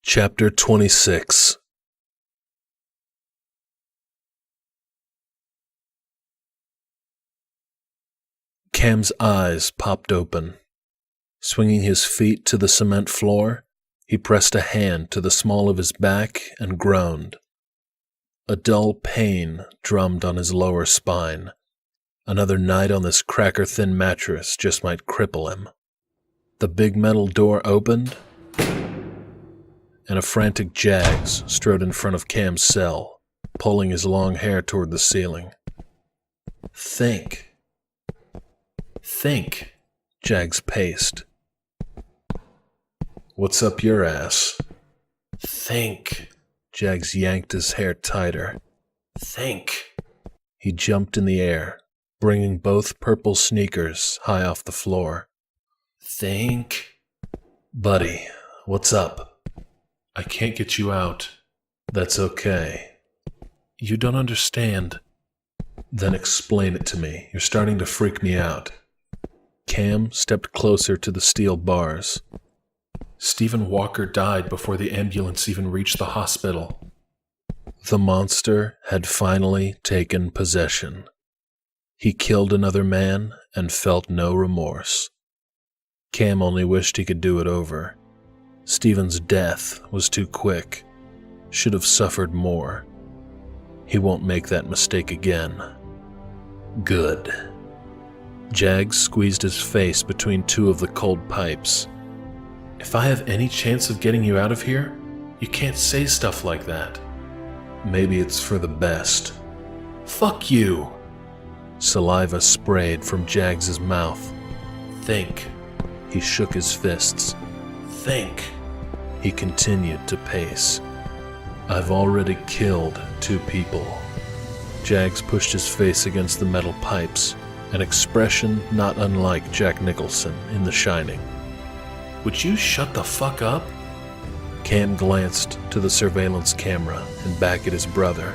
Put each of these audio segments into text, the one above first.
Chapter 26. Cam's eyes popped open. Swinging his feet to the cement floor, he pressed a hand to the small of his back and groaned. A dull pain drummed on his lower spine. Another night on this cracker-thin mattress just might cripple him. The big metal door opened, and a frantic Jags strode in front of Cam's cell, pulling his long hair toward the ceiling. Think, Jags paced. What's up your ass? Think. Jags yanked his hair tighter. Think. He jumped in the air, bringing both purple sneakers high off the floor. Think. Buddy, what's up? I can't get you out. That's okay. You don't understand. Then explain it to me. You're starting to freak me out. Cam stepped closer to the steel bars. Stephen Walker died before the ambulance even reached the hospital. The monster had finally taken possession. He killed another man and felt no remorse. Cam only wished he could do it over. Stephen's death was too quick. Should have suffered more. He won't make that mistake again. Good. Jags squeezed his face between two of the cold pipes. If I have any chance of getting you out of here, you can't say stuff like that. Maybe it's for the best. Fuck you! Saliva sprayed from Jags's mouth. Think. He shook his fists. Think. He continued to pace. I've already killed 2 people. Jags pushed his face against the metal pipes, an expression not unlike Jack Nicholson in The Shining. Would you shut the fuck up? Cam glanced to the surveillance camera and back at his brother.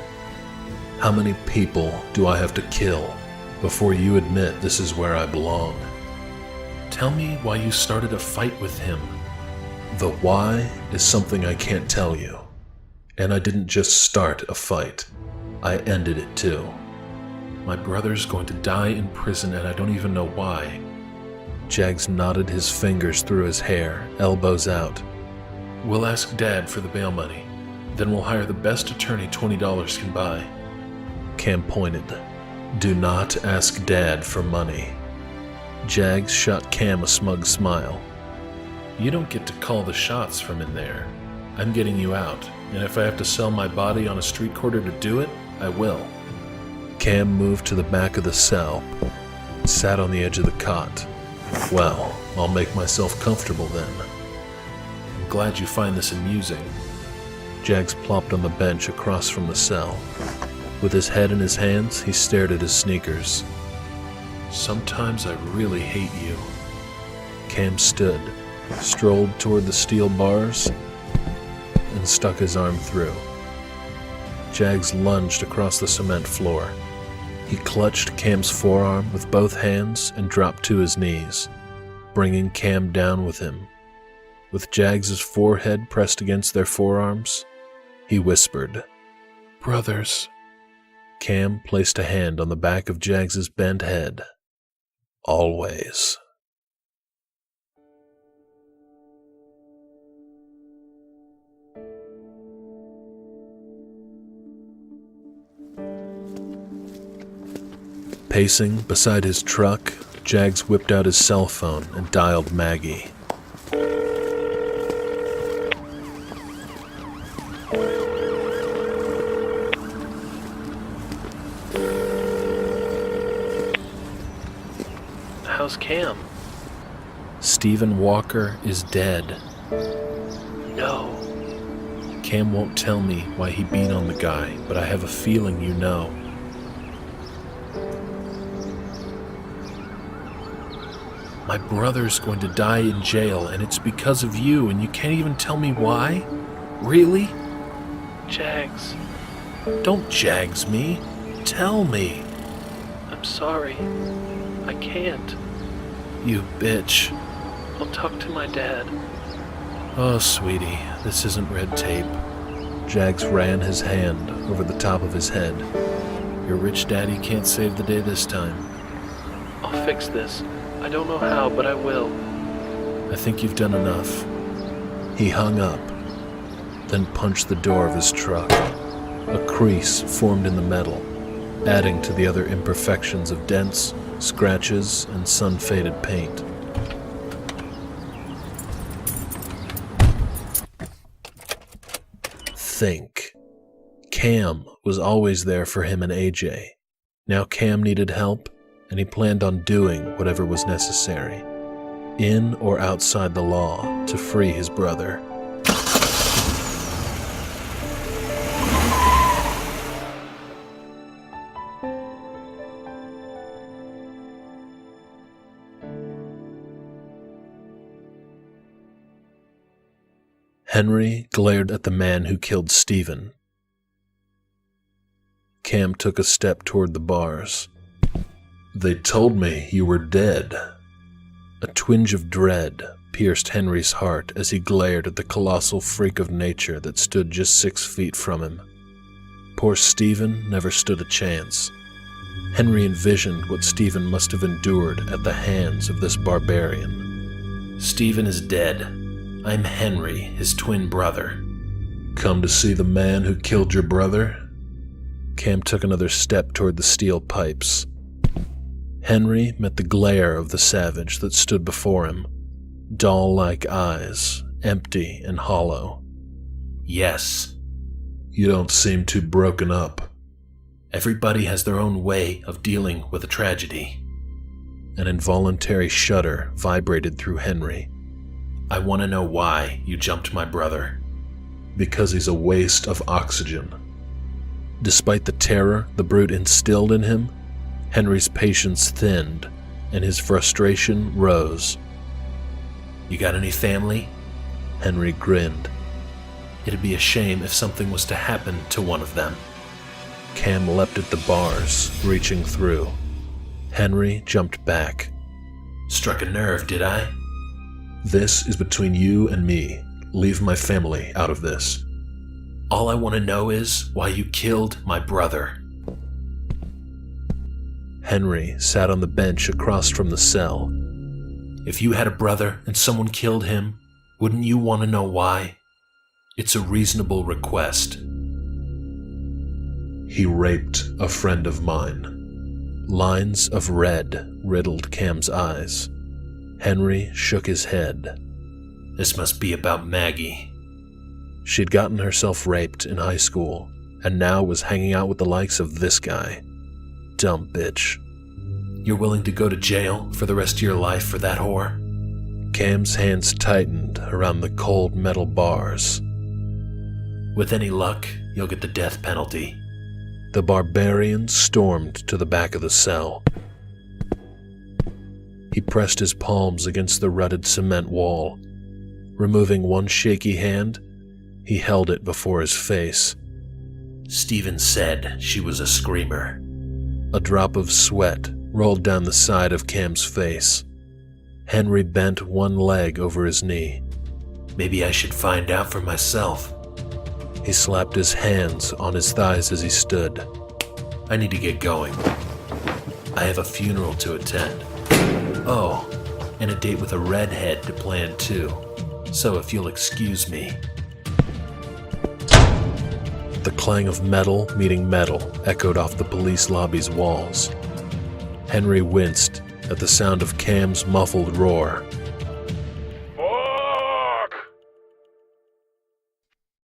How many people do I have to kill before you admit this is where I belong? Tell me why you started a fight with him. The why is something I can't tell you. And I didn't just start a fight. I ended it too. My brother's going to die in prison and I don't even know why. Jags knotted his fingers through his hair, elbows out. We'll ask Dad for the bail money. Then we'll hire the best attorney $20 can buy. Cam pointed. Do not ask Dad for money. Jags shot Cam a smug smile. You don't get to call the shots from in there. I'm getting you out, and if I have to sell my body on a street corner to do it, I will. Cam moved to the back of the cell, sat on the edge of the cot. Well, I'll make myself comfortable then. I'm glad you find this amusing. Jags plopped on the bench across from the cell. With his head in his hands, he stared at his sneakers. Sometimes I really hate you. Cam stood, strolled toward the steel bars, and stuck his arm through. Jags lunged across the cement floor. He clutched Cam's forearm with both hands and dropped to his knees, bringing Cam down with him. With Jags's forehead pressed against their forearms, he whispered, Brothers. Cam placed a hand on the back of Jags's bent head. Always. Pacing beside his truck, Jags whipped out his cell phone and dialed Maggie. How's Cam? Stephen Walker is dead. No. Cam won't tell me why he beat on the guy, but I have a feeling you know. My brother's going to die in jail, and it's because of you, and you can't even tell me why? Really? Jags. Don't Jags me. Tell me. I'm sorry. I can't. You bitch. I'll talk to my dad. Oh, sweetie, this isn't red tape. Jags ran his hand over the top of his head. Your rich daddy can't save the day this time. I'll fix this. I don't know how, but I will. I think you've done enough. He hung up, then punched the door of his truck. A crease formed in the metal, adding to the other imperfections of dents, scratches, and sun-faded paint. Think. Cam was always there for him and AJ. Now Cam needed help, and he planned on doing whatever was necessary, in or outside the law, to free his brother. Henry glared at the man who killed Stephen. Cam took a step toward the bars. They told me you were dead. A twinge of dread pierced Henry's heart as he glared at the colossal freak of nature that stood just 6 feet from him. Poor Stephen never stood a chance. Henry envisioned what Stephen must have endured at the hands of this barbarian. Stephen is dead. I'm Henry, his twin brother. Come to see the man who killed your brother? Cam took another step toward the steel pipes. Henry met the glare of the savage that stood before him. Doll-like eyes, empty and hollow. Yes. You don't seem too broken up. Everybody has their own way of dealing with a tragedy. An involuntary shudder vibrated through Henry. I want to know why you jumped my brother. Because he's a waste of oxygen. Despite the terror the brute instilled in him, Henry's patience thinned, and his frustration rose. You got any family? Henry grinned. It'd be a shame if something was to happen to one of them. Cam leapt at the bars, reaching through. Henry jumped back. Struck a nerve, did I? This is between you and me. Leave my family out of this. All I want to know is why you killed my brother. Henry sat on the bench across from the cell. If you had a brother and someone killed him, wouldn't you want to know why? It's a reasonable request. He raped a friend of mine. Lines of red riddled Cam's eyes. Henry shook his head. This must be about Maggie. She'd gotten herself raped in high school, and now was hanging out with the likes of this guy. Dumb bitch. You're willing to go to jail for the rest of your life for that whore? Cam's hands tightened around the cold metal bars. With any luck, you'll get the death penalty. The barbarian stormed to the back of the cell. He pressed his palms against the rutted cement wall. Removing one shaky hand, he held it before his face. Stephen said she was a screamer. A drop of sweat rolled down the side of Cam's face. Henry bent one leg over his knee. Maybe I should find out for myself. He slapped his hands on his thighs as he stood. I need to get going. I have a funeral to attend. Oh, and a date with a redhead to plan too. So if you'll excuse me. The clang of metal meeting metal echoed off the police lobby's walls. Henry winced at the sound of Cam's muffled roar